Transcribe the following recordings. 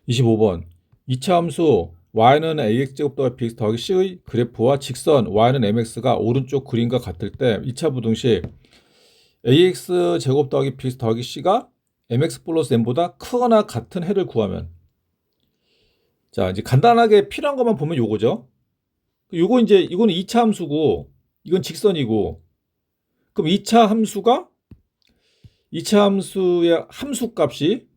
25번. 이차 함수 y는 ax제곱 더하기 bx 더하기 c의 그래프와 직선 y는 mx가 오른쪽 그림과 같을 때 2차 부등식 ax제곱 더하기 bx 더하기 c가 mx 플러스 n보다 크거나 같은 해를 구하면, 자 이제 간단하게 필요한 것만 보면 요거죠. 요거 이제 이거는 2차 함수고 이건 직선이고, 그럼 2차 함수의 함수값이,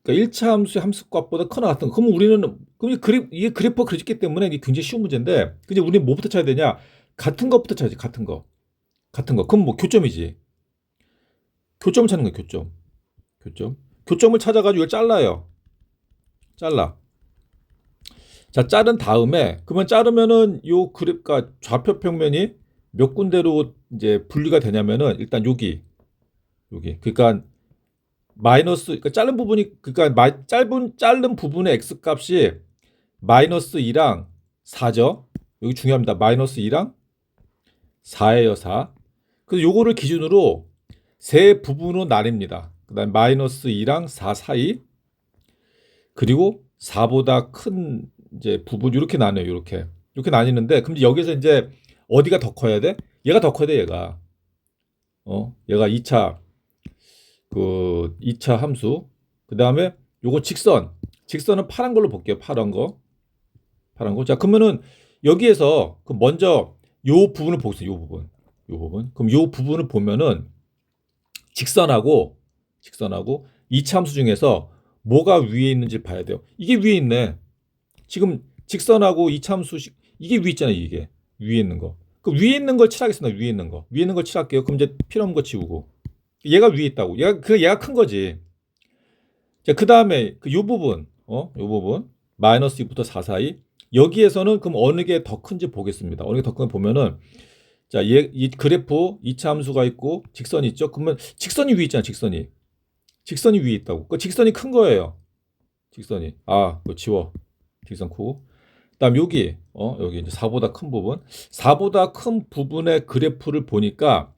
그러니까 1차 함수의 함수값보다 크거나 같은 거. 그러면 우리는, 그럼 이게 그래프가 그려졌기 때문에 이게 굉장히 쉬운 문제인데, 근데 우리는 뭐부터 찾아야 되냐? 같은 것부터 찾아야지. 같은 거. 같은 거. 그럼 뭐 교점이지. 교점을 찾는 거야. 교점. 교점. 교점을 찾아가지고 이걸 잘라요. 잘라. 자, 자른 다음에, 그러면 자르면은 요 그래프가 좌표 평면이 몇 군데로 이제 분리가 되냐면은, 일단 여기. 그러니까 마이너스, 그러니까 자른 부분이, 그러니까 자른 부분의 x 값이 마이너스 2랑 4죠. 여기 중요합니다. 마이너스 2랑 4예요, 4. 그래서 요거를 기준으로 세 부분으로 나뉩니다. 그다음에 마이너스 2랑 4 사이, 그리고 4보다 큰 이제 부분 이렇게 나눠요. 이렇게 나뉘는데, 그럼 여기서 이제 어디가 더 커야 돼? 얘가 더 커야 돼, 얘가. 얘가 2차 함수. 그다음에 요거 직선. 직선은 파란 걸로 볼게요. 파란 거. 자, 그러면은 여기에서 그 먼저 요 부분을 보세요. 요 부분. 그럼 요 부분을 보면은 직선하고 2차 함수 중에서 뭐가 위에 있는지 봐야 돼요. 이게 위에 있네. 지금 직선하고 2차 함수 이게 위에 있잖아요. 이게 위에 있는 거. 그 위에 있는 걸 칠하겠습니다. 위에 있는 걸 칠할게요. 그럼 이제 필요 없는 거 지우고. 얘가 위에 있다고. 얘가 큰 거지. 자, 그다음에 요 부분. 요 부분. 마이너스 2부터 4 사이. 여기에서는 그럼 어느 게 더 큰지 보겠습니다. 어느 게 더 큰지 보면은, 자, 이 그래프 2차 함수가 있고 직선이 있죠. 그러면 직선이 위에 있잖아. 직선이 위에 있다고. 그 직선이 큰 거예요. 직선이. 그거 지워. 직선 크고. 그다음 여기 이제 4보다 큰 부분. 4보다 큰 부분의 그래프를 보니까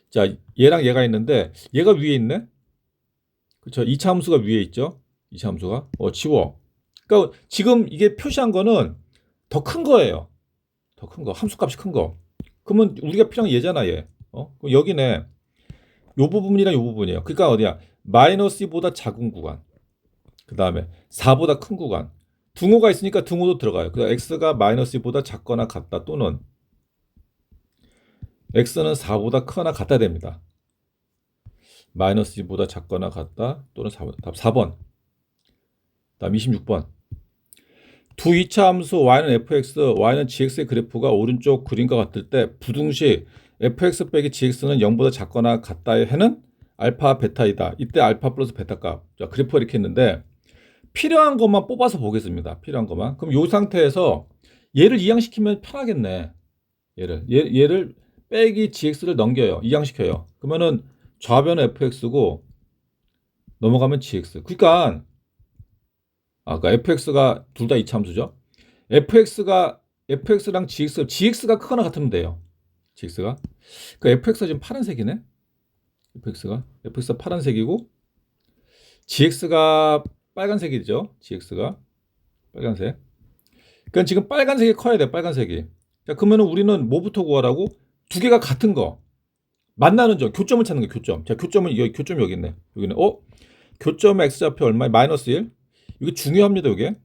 자, 얘랑 얘가 있는데 얘가 위에 있네. 그렇죠. 2차 함수가 위에 있죠. 2차 함수가. 지워. 그러니까 지금 이게 표시한 거는 더 큰 거예요. 더 큰 거. 함수값이 큰 거. 그러면 우리가 필요한 게 얘잖아, 얘. 그럼 여기네. 요 부분이랑 요 부분이에요. 그러니까 어디야? 마이너스 2보다 작은 구간. 그다음에 4보다 큰 구간. 등호가 있으니까 등호도 들어가요. 그래서 x가 마이너스 2보다 작거나 같다, 또는 x는 4보다 크거나 같다 됩니다. 마이너스 2보다 작거나 같다, 또는 4보다. 답 4번. 다음 26번. 두 2차 함수 y는 fx, y는 gx의 그래프가 오른쪽 그림과 같을 때 부등식 fx 빼기 gx는 0보다 작거나 같다의 해는 알파 베타이다. 이때 알파 플러스 베타 값. 자, 그래프가 이렇게 있는데 필요한 것만 뽑아서 보겠습니다. 필요한 것만. 그럼 이 상태에서 얘를 이항시키면 편하겠네. 얘를 빼기 gx를 넘겨요. 이항시켜요. 그러면은 좌변은 fx고 넘어가면 gx. 그러니까 아까 fx가 둘 다 이차함수죠. fx랑 gx가 크거나 같으면 돼요. gx가. 그 fx가 지금 파란색이네. fx가 파란색이고 gx가 빨간색이죠. gx가 빨간색. 그러니까 지금 빨간색이 커야 돼. 빨간색이. 자, 그러면은 우리는 뭐부터 구하라고? 두 개가 같은 거. 만나는 점, 교점을 찾는 거예요. 교점. 자, 교점이 여기 있네. 여기는 교점 x좌표 얼마야? 마이너스 1. 이게 중요합니다. 이게.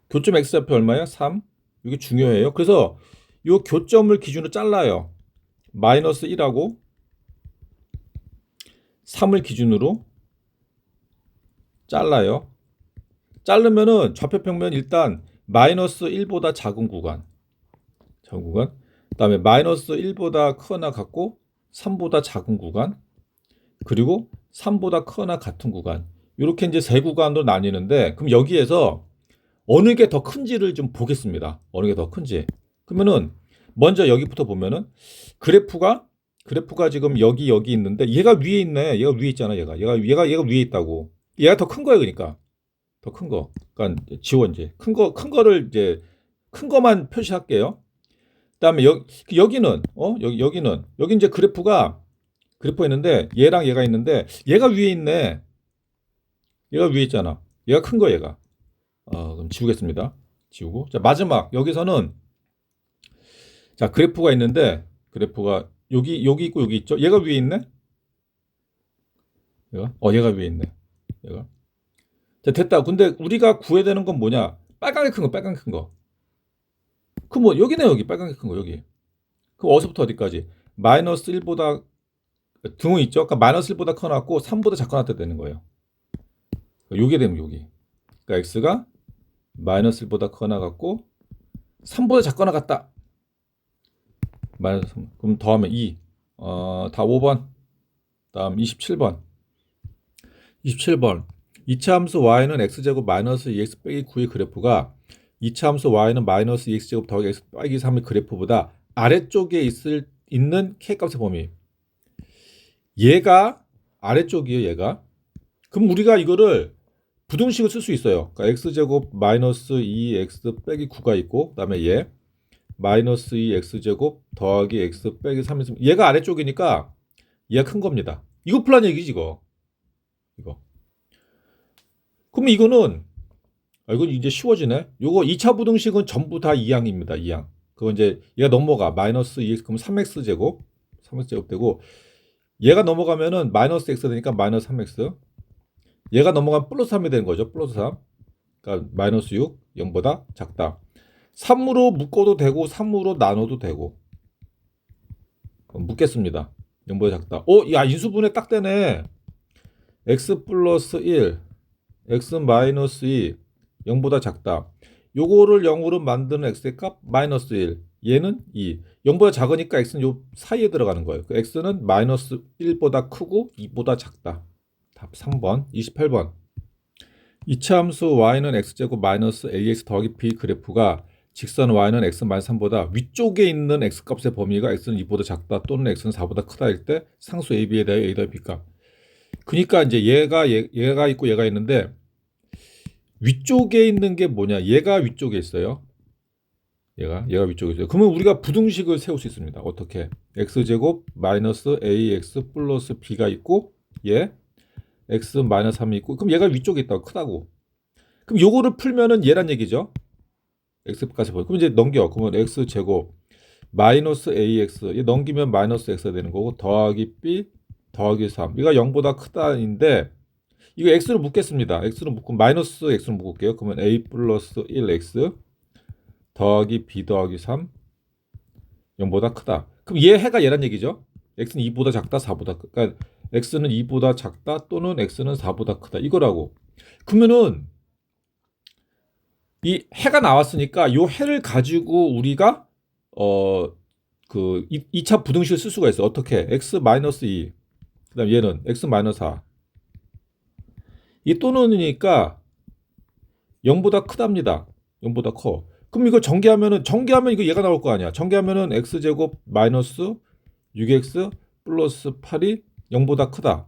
교점 x좌표 얼마예요? 3. 이게 중요해요. 그래서 이 교점을 기준으로 잘라요. 마이너스 1하고 3을 기준으로 잘라요. 자르면은 좌표 평면 일단 마이너스 1보다 작은 구간. 그다음에 마이너스 1보다 크거나 같고 3보다 작은 구간. 그리고 3보다 크거나 같은 구간. 이렇게 이제 세 구간으로 나뉘는데, 그럼 여기에서 어느 게 더 큰지를 좀 보겠습니다. 어느 게 더 큰지. 그러면은 먼저 여기부터 보면은 그래프가 지금 여기 있는데 얘가 위에 있네. 얘가 위에 있잖아. 얘가 위에 있다고. 얘가 더 큰 거예요. 그러니까 더 큰 거. 그러니까 지워 이제 큰 거를 이제 큰 거만 표시할게요. 그다음에 여기는 여기 이제 그래프가 있는데 얘랑 얘가 있는데 얘가 위에 있네. 얘가 위에 있잖아. 얘가 큰 거 얘가. 그럼 지우겠습니다. 지우고. 자, 마지막 여기서는 자, 그래프가 있는데 그래프가 여기 있고 여기 있죠. 얘가 위에 있네. 얘가 위에 있네. 얘가. 자, 됐다. 근데 우리가 구해야 되는 건 뭐냐? 빨강게 큰 거, 빨강게 큰 거. 그 뭐 여기네 여기 빨강게 큰 거 여기. 그 어디서부터 어디까지? 마이너스 1보다 등호 있죠? 아까 마이너스 1보다 커놨고 3보다 작거나 되는 거예요. 요게 되면 여기. 그러니까 x가 마이너스 1보다 커나 같고 3보다 작거나 같다. 마이너스 3. 그럼 더하면 2. 다 5번. 다음 27번. 27번. 2차 함수 y는 x제곱 마이너스 2x 빼기 9의 그래프가 2차 함수 y는 마이너스 2x제곱 더하기 x 빼기 3의 그래프보다 아래쪽에 있는 k값의 범위. 얘가 아래쪽이에요, 얘가. 그럼 우리가 이거를 부등식을 쓸 수 있어요. 그러니까 x제곱 마이너스 2x 빼기 9가 있고 그다음에 얘 마이너스 2x제곱 더하기 x 빼기 3이 있으면 얘가 아래쪽이니까 얘가 큰 겁니다. 이거 풀란 얘기지 이거. 그럼 이거는 이건 이제 쉬워지네. 요거 2차 부등식은 전부 다 2항입니다. 2항. 그거 이제 얘가 넘어가 마이너스 2x 그럼 3x제곱 되고 얘가 넘어가면은 마이너스 x 되니까 마이너스 3x. 얘가 넘어가면 플러스 3이 되는 거죠. 플러스 3. 그러니까 마이너스 6 0보다 작다. 3으로 묶어도 되고 3으로 나눠도 되고. 묶겠습니다. 0보다 작다. 야 인수분해 딱 되네. x 플러스 1 x 마이너스 2 0보다 작다. 요거를 0으로 만드는 x의 값 마이너스 1. 얘는 2. 0보다 작으니까 x는 요 사이에 들어가는 거예요. 그 x는 마이너스 1보다 크고 2보다 작다. 답 3번. 28번. 2차 함수 y는 x제곱 마이너스 ax 더하기 b 그래프가 직선 y는 x 마이너스 3보다 위쪽에 있는 x값의 범위가 x는 2보다 작다 또는 x는 4보다 크다일 때 상수 a, b에 대해 a 더하기 b값. 그러니까 이제 얘가 있고 얘가 있는데 위쪽에 있는 게 뭐냐? 얘가 위쪽에 있어요. 얘가 위쪽에 있어요. 그러면 우리가 부등식을 세울 수 있습니다. 어떻게? x제곱 마이너스 ax 플러스 b가 있고 얘 x 마이너스 3이 있고 그럼 얘가 위쪽에 있다고 크다고. 그럼 요거를 풀면은 얘란 얘기죠. x까지 보여. 그럼 이제 넘겨. 그러면 x제곱 마이너스 ax 얘 넘기면 마이너스 x가 되는 거고 더하기 b 더하기 3 얘가 0보다 크다인데 이거 x로 묶겠습니다. x로 묶고 마이너스 x로 묶을게요. 그러면 a 플러스 1x 더하기 b 더하기 3 0보다 크다. 그럼 얘 해가 얘란 얘기죠. x는 2보다 작다 4보다 크다. 그러니까 x는 2보다 작다 또는 x는 4보다 크다 이거라고. 그러면은 이 해가 나왔으니까 이 해를 가지고 우리가 그 2차 부등식을 쓸 수가 있어. 어떻게? x 마이너스 2 그다음 얘는 x 마이너스 4 이 또는이니까 0보다 크답니다. 0보다 커. 그럼 이거 전개하면 이거 얘가 나올 거 아니야. 전개하면은 x제곱 마이너스 6x 플러스 8이 0보다 크다.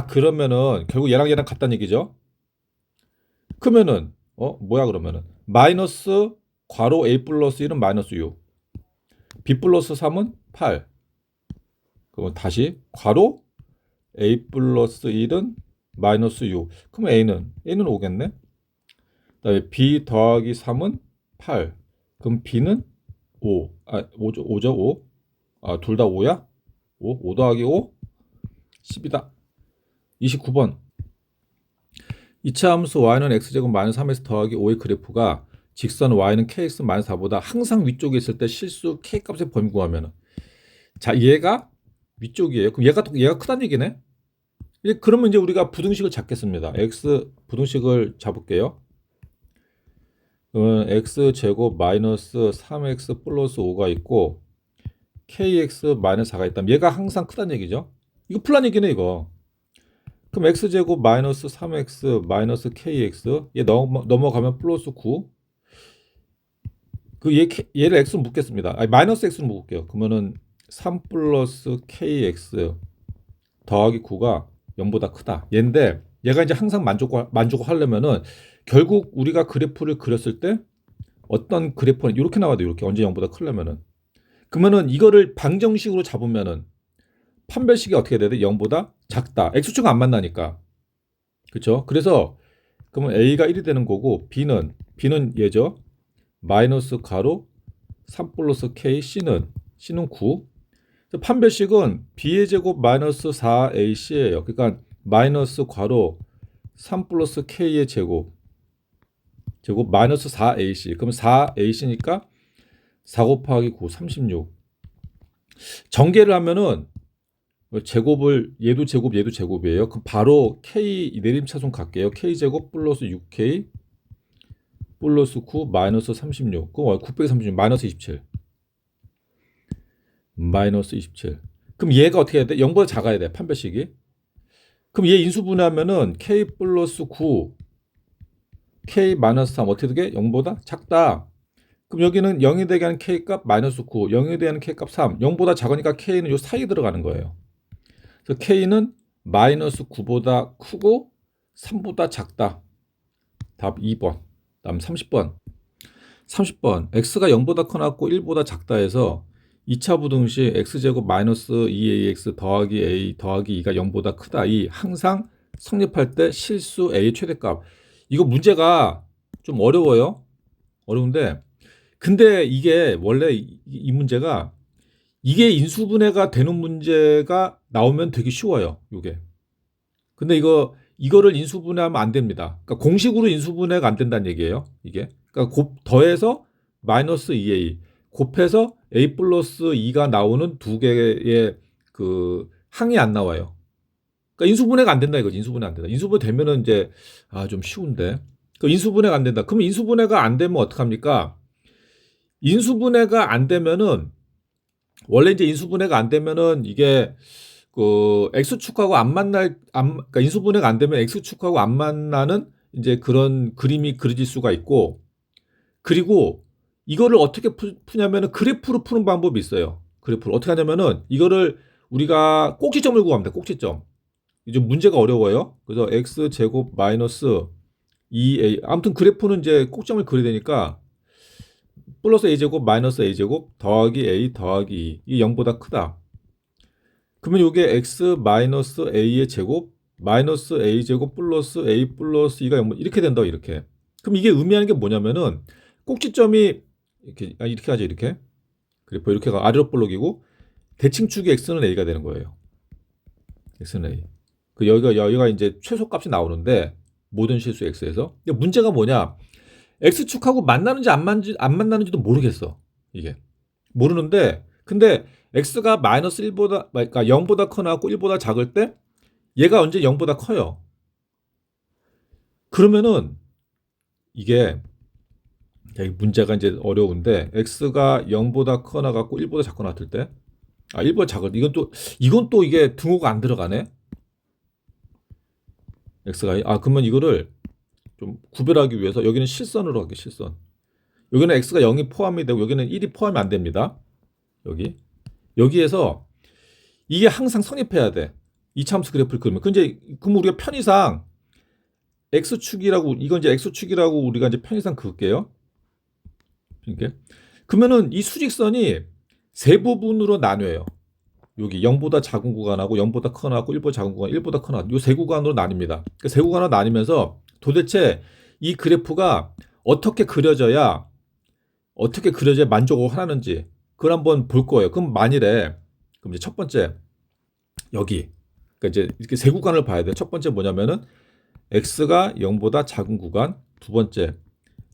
그러면은 결국 얘랑 같다는 얘기죠. 그러면은 뭐야 그러면은 마이너스 괄호 a 플러스 1은 마이너스 6 b 플러스 3은 8 그러면 다시 괄호 a 플러스 1은 마이너스 6 그럼 a는 5겠네. 그다음에 b 더하기 3은 8 그럼 b는 5죠 5 둘 다 5야? 5 더하기 5 10이다. 29번 2차 함수 y는 x제곱 마이너스 3x 더하기 5의 그래프가 직선 y는 kx 마이너스 4보다 항상 위쪽에 있을 때 실수 k값의 범위 구하면은 자 얘가 위쪽이에요. 그럼 얘가 크다는 얘기네. 그러면 이제 우리가 부등식을 잡겠습니다. x 부등식을 잡을게요. 그러면 x제곱 마이너스 3x 플러스 5가 있고 kx 마이너스 4가 있다면 얘가 항상 크다는 얘기죠. 이거 풀란 얘기네 이거. 그럼 x제곱 마이너스 3x 마이너스 kx 얘 넘어가면 플러스 9 얘를 x로 묶겠습니다. 마이너스 x로 묶을게요. 그러면은 3 플러스 kx 더하기 9가 0보다 크다. 얘인데 얘가 이제 항상 만족하려면은 결국 우리가 그래프를 그렸을 때 어떤 그래프는 이렇게 나와도 이렇게 언제 0보다 크려면은 그러면은 이거를 방정식으로 잡으면은 판별식이 어떻게 돼야 돼? 0보다 작다. x축은 안 만나니까. 그렇죠? 그래서 그러면 A가 1이 되는 거고 B는 얘죠. 마이너스 가로 3 플러스 K C는 9. 판별식은 B의 제곱 마이너스 4AC예요. 그러니까 마이너스 괄호 3 플러스 K의 제곱 마이너스 4AC. 그럼 4AC니까 4 곱하기 9 36. 전개를 하면은 제곱을 얘도 제곱이에요. 그럼 바로 K 내림차순 갈게요. K제곱 플러스 6K 플러스 9 마이너스 36. 그럼 9 빼기 36 마이너스 27. 마이너스 27. 그럼 얘가 어떻게 해야 돼? 0보다 작아야 돼. 판별식이. 그럼 얘 인수분해하면은 K 플러스 9 K 마이너스 3 어떻게 되게? 0보다 작다. 그럼 여기는 0이 되게 하는 K값 마이너스 9, 0이 되게 하는 K값 3. 0보다 작으니까 K는 요 사이에 들어가는 거예요. 그래서 K는 마이너스 9보다 크고 3보다 작다. 답 2번. 다음 30번. X가 0보다 커놨고 1보다 작다 해서 2차 부등식 X제곱 마이너스 2AX 더하기 A 더하기 2가 0보다 크다. 이 항상 성립할 때 실수 A의 최대값. 이거 문제가 좀 어려워요. 어려운데 근데 이게 원래 이 문제가 이게 인수분해가 되는 문제가 나오면 되게 쉬워요. 이게. 근데 이거를 인수분해하면 안 됩니다. 그러니까 공식으로 인수분해가 안 된다는 얘기예요. 이게. 그러니까 더해서 마이너스 2a 곱해서 a 플러스 2가 나오는 두 개의 그 항이 안 나와요. 그러니까 인수분해가 안 된다 이거지. 인수분해 안 된다. 인수분해 되면은 이제 좀 쉬운데. 그 인수분해가 안 된다. 그럼 인수분해가 안 되면 어떡합니까? 인수분해가 안 되면은 원래 이제 인수분해가 안 되면은 이게 그 x축하고 그러니까 인수분해가 안 되면 x축하고 안 만나는 이제 그런 그림이 그려질 수가 있고 그리고 이거를 어떻게 푸냐면은 그래프로 푸는 방법이 있어요. 그래프로 어떻게 하냐면은 이거를 우리가 꼭지점을 구합니다. 꼭지점. 이제 문제가 어려워요. 그래서 x 제곱 마이너스 2a 아무튼 그래프는 이제 꼭지점을 그려야 되니까 플러스 a제곱 마이너스 a제곱 더하기 a 더하기 2 이 0보다 크다. 그러면 이게 x 마이너스 a의 제곱 마이너스 a제곱 플러스 a 플러스 2가 0 이렇게 된다 이렇게. 그럼 이게 의미하는 게 뭐냐면은 꼭지점이 이렇게 하죠 이렇게. 그래프 이렇게가 아래로 볼록이고 대칭축이 x는 a가 되는 거예요. x는 a. 그 여기가 이제 최소값이 나오는데 모든 실수 x에서. 근데 문제가 뭐냐? x축하고 만나는지 안 만나는지도 모르겠어. 이게. 모르는데 근데 x가 마이너스 1보다 그러니까 0보다 커나고 1보다 작을 때 얘가 언제 0보다 커요. 그러면은 이게 문제가 이제 어려운데 x가 0보다 커나 갖고 1보다 작거나 같을 때 1보다 작을 때 이건 또 이게 등호가 안 들어가네. x가 그러면 이거를 좀 구별하기 위해서 여기는 실선으로 할게 실선. 여기는 x가 0이 포함이 되고 여기는 1이 포함이 안 됩니다. 여기에서 이게 항상 성립해야 돼. 이차함수 그래프를 그리면. 그럼 우리가 편의상 x축이라고 이건 이제 x축이라고 우리가 이제 편의상 그을게요. 이렇게. 그러면은 이 수직선이 세 부분으로 나뉘어요. 여기 0보다 작은 구간하고 0보다 커나고 1보다 작은 구간, 1보다 커나 이 세 구간으로 나뉩니다. 그 세 구간으로 나뉘면서 도대체 이 그래프가 어떻게 그려져야 만족을 하는지 그걸 한번 볼 거예요. 그럼 이제 첫 번째 여기 그러니까 이제 이렇게 세 구간을 봐야 돼. 첫 번째 뭐냐면은 x가 0보다 작은 구간, 두 번째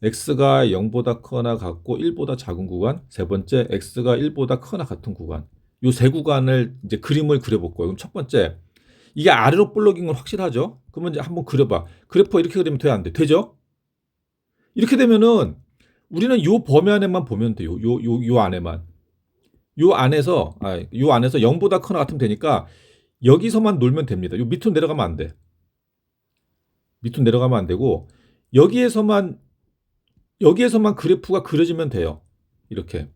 x가 0보다 커나 같고 1보다 작은 구간, 세 번째 x가 1보다 커나 같은 구간. 요 세 구간을 이제 그림을 그려볼 거예요. 그럼 첫 번째 이게 아래로 볼록인 건 확실하죠? 그러면 이제 한번 그려봐. 그래프 이렇게 그리면 돼 안 돼? 되죠? 이렇게 되면은 우리는 요 범위 안에만 보면 돼요. 요 안에만. 요 안에서 0보다 커나 같으면 되니까 여기서만 놀면 됩니다. 요 밑으로 내려가면 안 돼. 밑으로 내려가면 안 되고 여기에서만 그래프가 그려지면 돼요. 이렇게.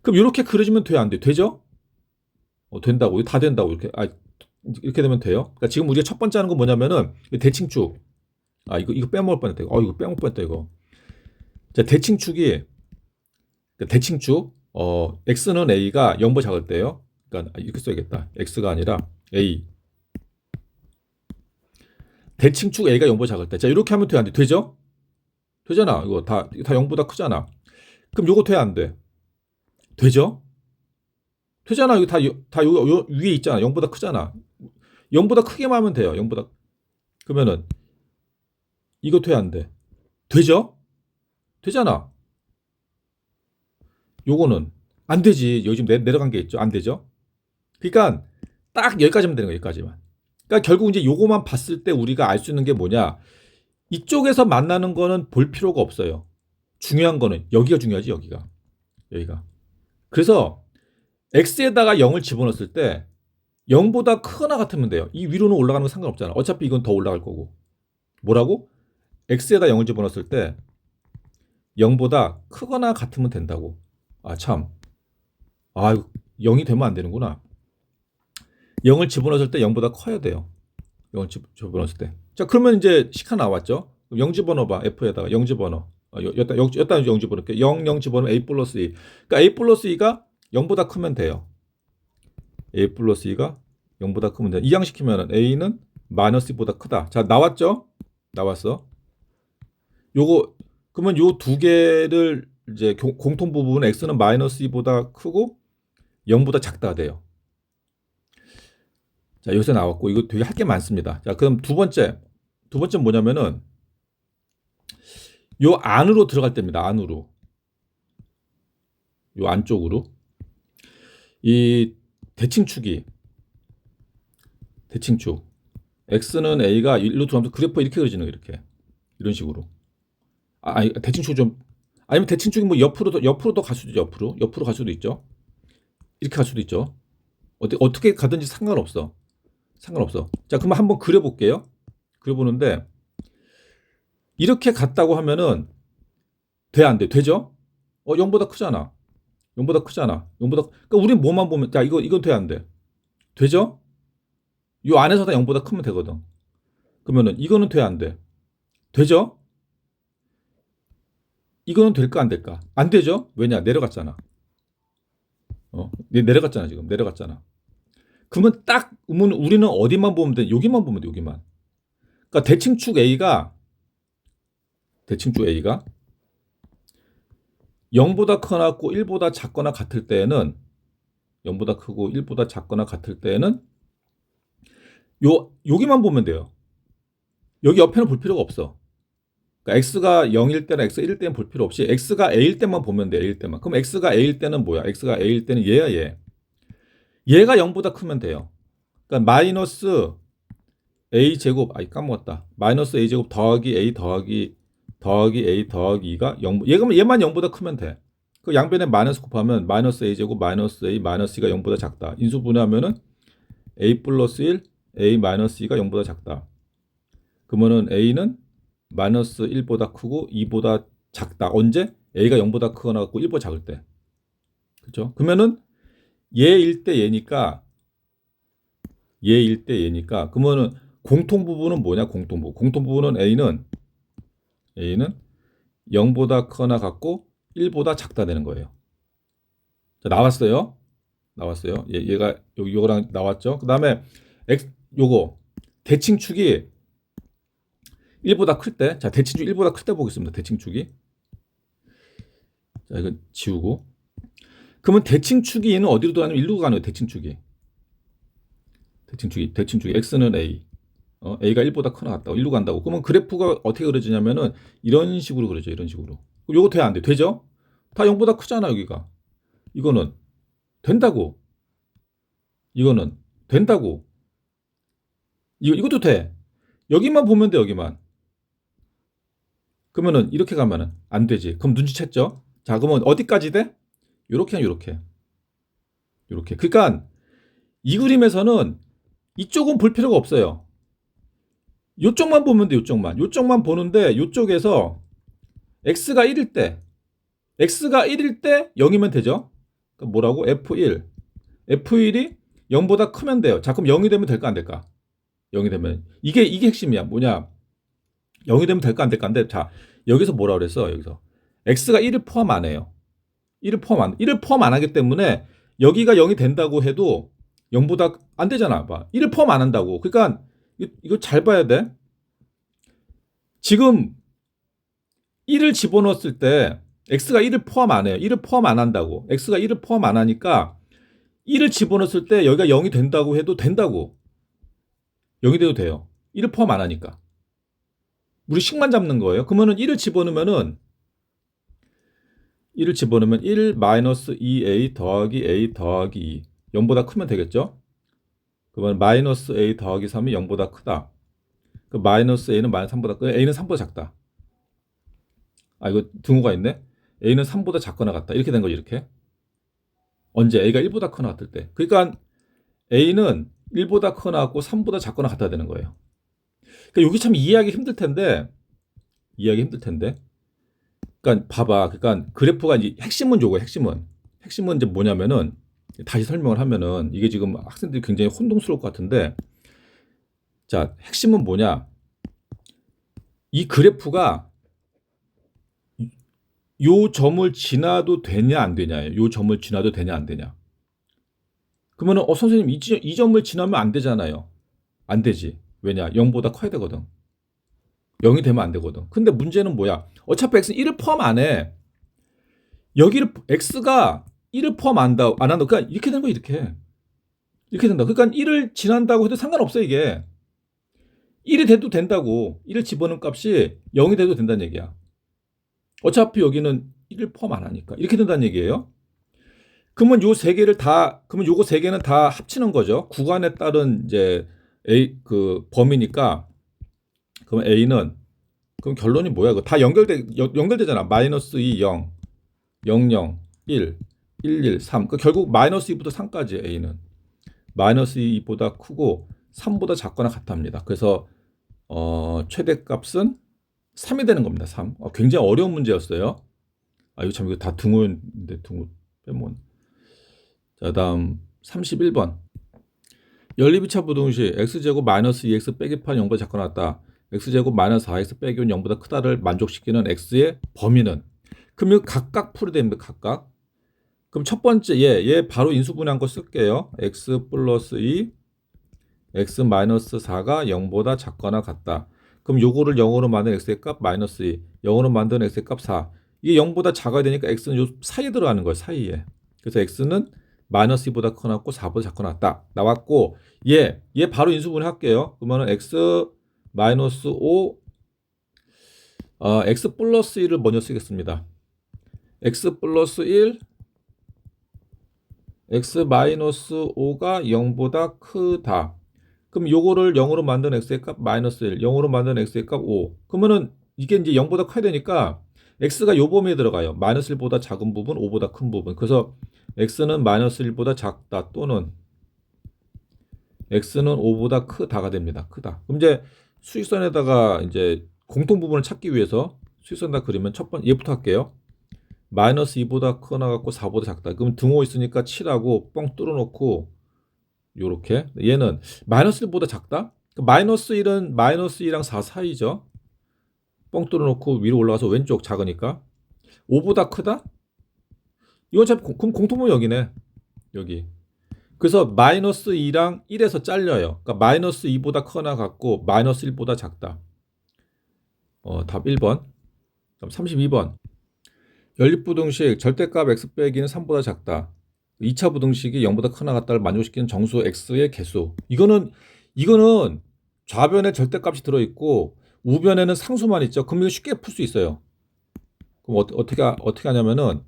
그럼 이렇게 그려지면 돼요, 안 돼? 되죠? 된다고. 다 된다고. 이렇게 되면 돼요. 그러니까 지금 우리가 첫 번째 하는 건 뭐냐면은 대칭축. 이거 빼먹을 뻔했다. 이거 빼먹을 뻔했다 이거. 자, 대칭축 x는 a가 0보다 작을 때요. 그러니까 이렇게 써야겠다. x가 아니라 a. 대칭축 A가 0보다 작을 때. 자, 이렇게 하면 돼, 안 돼? 되죠? 되잖아. 이거 다 0보다 크잖아. 그럼 요거 돼, 안 돼? 되죠? 되잖아. 이거 다 요 위에 있잖아. 0보다 크잖아. 0보다 크게만 하면 돼요. 0보다. 그러면은 이거 돼, 안 돼? 되죠? 되잖아. 요거는 안 되지. 요즘 내려간 게 있죠. 안 되죠? 그러니까 딱 여기까지만 되는 거예요. 여기까지만. 그러니까 결국 이제 요거만 봤을 때 우리가 알 수 있는 게 뭐냐? 이쪽에서 만나는 거는 볼 필요가 없어요. 중요한 거는 여기가 중요하지. 여기가. 그래서 x에다가 0을 집어넣었을 때 0보다 크거나 같으면 돼요. 이 위로는 올라가는 건 상관없잖아. 어차피 이건 더 올라갈 거고. 뭐라고? x에다 0을 집어넣었을 때 0보다 크거나 같으면 된다고. 아, 참. 아, 0이 되면 안 되는구나. 0을 집어넣었을 때 0보다 커야 돼요. 0을 집어넣었을 때. 자, 그러면 이제 식 하나 나왔죠? 0 집어넣어봐. F에다가 0 집어넣어. 여기다 0 집어넣을게. 0, 0 집어넣으면 A 플러스 2. 그러니까 A 플러스 2가 0보다 크면 돼요. A 플러스 2가 0보다 크면 돼. 이항시키면 A는 마이너스 2보다 크다. 자, 나왔죠? 나왔어. 요거, 그러면 요 두 개를 이제 공통 부분 X는 마이너스 2보다 크고 0보다 작다 돼요. 자, 여기서 나왔고, 이거 되게 할 게 많습니다. 자, 그럼 두 번째 뭐냐면은, 요 안으로 들어갈 때입니다. 안으로. 요 안쪽으로. 이 대칭축. X는 A가 1로 들어가면서 그래프 이렇게 그려지는 거, 이렇게. 이런 식으로. 아니, 대칭축 좀, 아니면 대칭축이 뭐 옆으로도 갈 수도 있죠. 옆으로 갈 수도 있죠. 이렇게 갈 수도 있죠. 어떻게 가든지 상관없어. 자, 그럼 한번 그려볼게요. 그려보는데, 이렇게 갔다고 하면은, 돼, 안 돼? 되죠? 0보다 크잖아. 0보다, 그러니까 우린 뭐만 보면, 자, 이건 돼, 안 돼? 되죠? 요 안에서 다 0보다 크면 되거든. 그러면은, 이거는 돼, 안 돼? 되죠? 이거는 될까, 안 될까? 안 되죠? 왜냐? 내려갔잖아. 내려갔잖아, 지금. 내려갔잖아. 그러면 딱, 우리는 어디만 보면 돼? 여기만 보면 돼, 여기만. 그러니까 대칭축 A가 0보다 크거나 1보다 작거나 같을 때에는 0보다 크고 1보다 작거나 같을 때에는 여기만 보면 돼요. 여기 옆에는 볼 필요가 없어. 그러니까 x가 0일 때나 x가 1일 때는 볼 필요 없이 x가 a일 때만 보면 돼. a일 때만. 그럼 x가 a일 때는 뭐야? x가 a일 때는 얘야, 얘. 얘가 0보다 크면 돼요. 그러니까 마이너스 a 제곱, 까먹었다. 마이너스 a 제곱 더하기 a 더하기 a 더하기 2가 0, 얘만 0보다 크면 돼. 그 양변에 마이너스 곱하면 마이너스 a 제곱 마이너스 a 마이너스 2가 0보다 작다. 인수분해하면은 a 플러스 1 a 마이너스 2가 0보다 작다. 그러면은 a는 마이너스 1보다 크고 2보다 작다. 언제? a가 0보다 크거나 1보다 작을 때. 그렇죠? 그러면은 얘일 때 얘니까 그러면은 공통 부분은 뭐냐? 공통 부분은 a는 0보다 크거나 같고 1보다 작다 되는 거예요. 자, 나왔어요. 얘가 요거랑 나왔죠. 그다음에 요거 대칭축이 1보다 클 때, 자, 대칭축 1보다 클 때 보겠습니다. 대칭축이. 자, 이거 지우고. 그러면 대칭축이 얘는 어디로 가냐면 1로 가는 거예요. 대칭축이 x는 a. a가 1보다 크나 같다고 1로 간다고. 그러면 그래프가 어떻게 그려지냐면은 이런 식으로 그려져. 이런 식으로. 요거 돼, 안 돼? 되죠? 다 0보다 크잖아, 여기가. 이거는 된다고. 이거는 된다고. 이것도 돼. 여기만 보면 돼, 여기만. 그러면은 이렇게 가면은 안 되지. 그럼 눈치챘죠? 자, 그러면 어디까지 돼? 요렇게, 요렇게. 그러니까 이 그림에서는 이쪽은 볼 필요가 없어요. 요쪽만 보면 돼, 요쪽만 보는데 요쪽에서 x가 1일 때 0이면 되죠? 그러니까 뭐라고? F1이 0보다 크면 돼요. 자, 그럼 0이 되면 될까, 안 될까? 0이 되면. 이게 핵심이야. 뭐냐? 0이 되면 될까, 안 될까? 근데 자, 여기서 뭐라 그랬어? 여기서. x가 1을 포함 안 해요. 1을 포함 안 하기 때문에 여기가 0이 된다고 해도 0보다 안 되잖아. 봐. 1을 포함 안 한다고. 그러니까 이거 잘 봐야 돼. 지금 1을 집어넣었을 때 x가 1을 포함 안 해요. 1을 포함 안 한다고. x가 1을 포함 안 하니까 1을 집어넣었을 때 여기가 0이 된다고 해도 된다고. 0이 돼도 돼요. 1을 포함 안 하니까. 우리 식만 잡는 거예요. 그러면은 1을 집어넣으면 1 마이너스 2a 더하기 a 더하기 2. 0보다 크면 되겠죠? 그러면 마이너스 a 더하기 3이 0보다 크다. 그 마이너스 a는 마이너스 3보다 크다. a는 3보다 작다. 아, 이거 등호가 있네. a는 3보다 작거나 같다. 이렇게 된 거죠, 이렇게. 언제? a가 1보다 크거나 같을 때. 그러니까 a는 1보다 크거나 같고 3보다 작거나 같아야 되는 거예요. 그러니까 여기 참 이해하기 힘들 텐데. 그러니까 봐봐. 그러니까 그래프가 이제 핵심은 요거, 핵심은 이제 뭐냐면은 다시 설명을 하면은 이게 지금 학생들이 굉장히 혼동스러울 것 같은데, 자, 핵심은 뭐냐? 이 그래프가 요 점을 지나도 되냐 안 되냐예요. 요 점을 지나도 되냐 안 되냐. 그러면은 선생님 이 점을 지나면 안 되잖아요. 안 되지. 왜냐? 0보다 커야 되거든. 0이 되면 안 되거든. 근데 문제는 뭐야? 어차피 x는 1을 포함 안 해. 여기를 x가 1을 포함 안 한다. 그러니까 이렇게 되는 거 이렇게 된다. 그러니까 1을 지난다고 해도 상관없어 이게. 1이 돼도 된다고. 1을 집어넣은 값이 0이 돼도 된다는 얘기야. 어차피 여기는 1을 포함 안 하니까. 이렇게 된다는 얘기예요. 그러면 요거 세 개는 다 합치는 거죠. 구간에 따른 이제 그 범위니까. 그럼 a는 그럼 결론이 뭐야? 다 연결되잖아. 마이너스 2, 0, 0, 0, 1, 1, 1, 3. 결국 마이너스 2부터 3까지 a는 마이너스 2보다 크고 3보다 작거나 같답니다. 그래서 최대값은 3이 되는 겁니다. 3. 굉장히 어려운 문제였어요. 이거 참 이거 다 등호인데 등호 빼면. 자, 다음 31번. 연립이차 부등식 x제곱 마이너스 2x 빼기 8 0보다 작거나 같다. x제곱 마이너스 4x 빼기 0보다 크다를 만족시키는 x의 범위는. 그럼 이거 각각 풀이 됩니다. 각각. 그럼 첫 번째 얘 바로 인수분해한 거 쓸게요. x 플러스 2 x 마이너스 4가 0보다 작거나 같다. 그럼 요거를 0으로 만든 x의 값 마이너스 2, 0으로 만든 x의 값 4. 이게 0보다 작아야 되니까 x는 요 사이에 들어가는 거예요. 사이에. 그래서 x는 마이너스 2보다 커 났고 4보다 작거나 같다. 나왔고 얘 바로 인수분해 할게요. 그러면은 x 마이너스 5 x 플러스 1을 먼저 쓰겠습니다. x 플러스 1 x 마이너스 5가 0보다 크다. 그럼 요거를 0으로 만든 x의 값 마이너스 1, 0으로 만든 x의 값 5. 그러면은 이게 이제 0보다 커야 되니까 x가 요 범위에 들어가요. 마이너스 1보다 작은 부분, 5보다 큰 부분. 그래서 x는 마이너스 1보다 작다 또는 x는 5보다 크다가 됩니다. 크다. 그럼 이제 수직선에다가 이제 공통 부분을 찾기 위해서 수직선에다 그리면 첫 번째 얘부터 할게요. 마이너스 2보다 크거나 같고 4보다 작다. 그럼 등호 있으니까 7하고 뻥 뚫어놓고 요렇게. 얘는 마이너스 1보다 작다? 마이너스 1은 마이너스 2랑 4 사이죠. 뻥 뚫어놓고 위로 올라가서 왼쪽 작으니까 5보다 크다? 이건 참 그럼 공통분 여기네. 여기. 그래서 마이너스 2랑 1에서 잘려요. 그러니까 마이너스 2보다 크거나 같고 마이너스 1보다 작다. 답 1번. 그럼 32번. 연립부등식 절대값 x 빼기는 3보다 작다. 2차 부등식이 0보다 크거나 같다를 만족시키는 정수 x의 개수. 이거는 좌변에 절대값이 들어있고 우변에는 상수만 있죠. 그럼 이거 쉽게 풀 수 있어요. 그럼 어떻게 하냐면은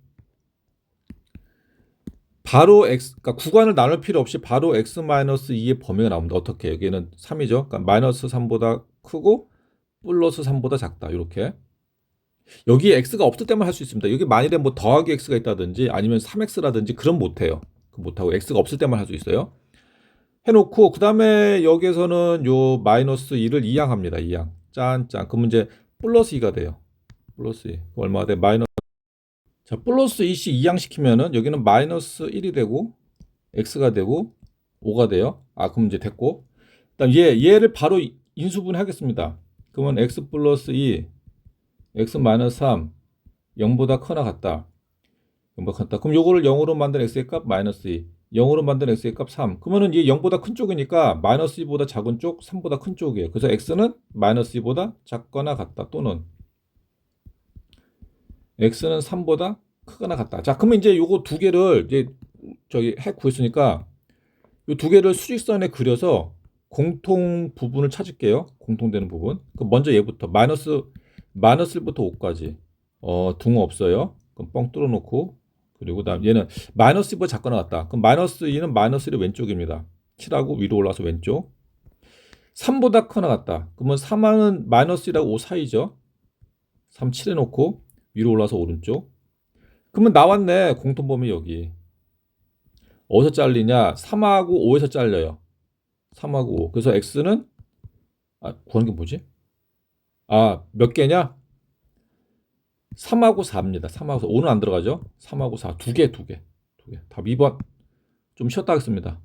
바로 그러니까 구간을 나눌 필요 없이 바로 x-2의 범위가 나옵니다. 어떻게? 여기는 3이죠. 그러니까 마이너스 3보다 크고 플러스 3보다 작다. 이렇게. 여기에 x가 없을 때만 할 수 있습니다. 여기 만일에 뭐 더하기 x가 있다든지 아니면 3x라든지 그럼 못해요. 못하고 x가 없을 때만 할 수 있어요. 해놓고 그 다음에 여기에서는 요 마이너스 2를 이항합니다. 이항. 짠짠. 그러면 이제 플러스 2가 돼요. 플러스 2. 얼마가 돼? 자, 플러스 2씩 이항시키면은 여기는 마이너스 1이 되고 x가 되고 5가 돼요. 그럼 이제 됐고. 그다음 얘를 바로 인수분해 하겠습니다. 그러면 x 플러스 2 x 마이너스 3 0보다 크거나 같다. 0보다 같다. 그럼 요거를 0으로 만든 x의 값 마이너스 2. 0으로 만든 x의 값 3. 그러면은 이게 0보다 큰 쪽이니까 마이너스 2보다 작은 쪽, 3보다 큰 쪽이에요. 그래서 x는 마이너스 2보다 작거나 같다. 또는 x는 3보다 크거나 같다. 자, 그러면 이제 요거 두 개를 이제 저기 해 구했으니까 요 두 개를 수직선에 그려서 공통 부분을 찾을게요. 공통되는 부분. 그럼 먼저 얘부터 마이너스 1부터 5까지. 둥어 없어요. 그럼 뻥 뚫어 놓고 그리고 다음 얘는 마이너스 2보다 작거나 같다. 그럼 마이너스 2는 마이너스 1의 왼쪽입니다. 7하고 위로 올라서 왼쪽. 3보다 크거나 같다. 그러면 3하는 마이너스 1하고 5 사이죠. 3, 7 해놓고 위로 올라서 오른쪽. 그러면 나왔네. 공통범위 여기. 어디서 잘리냐? 3하고 5에서 잘려요. 3하고 5. 그래서 x는 구하는 게 뭐지? 몇 개냐? 3하고 4입니다. 3하고 4. 5는 안 들어가죠? 3하고 4. 두 개. 답 2번. 좀 쉬었다 하겠습니다.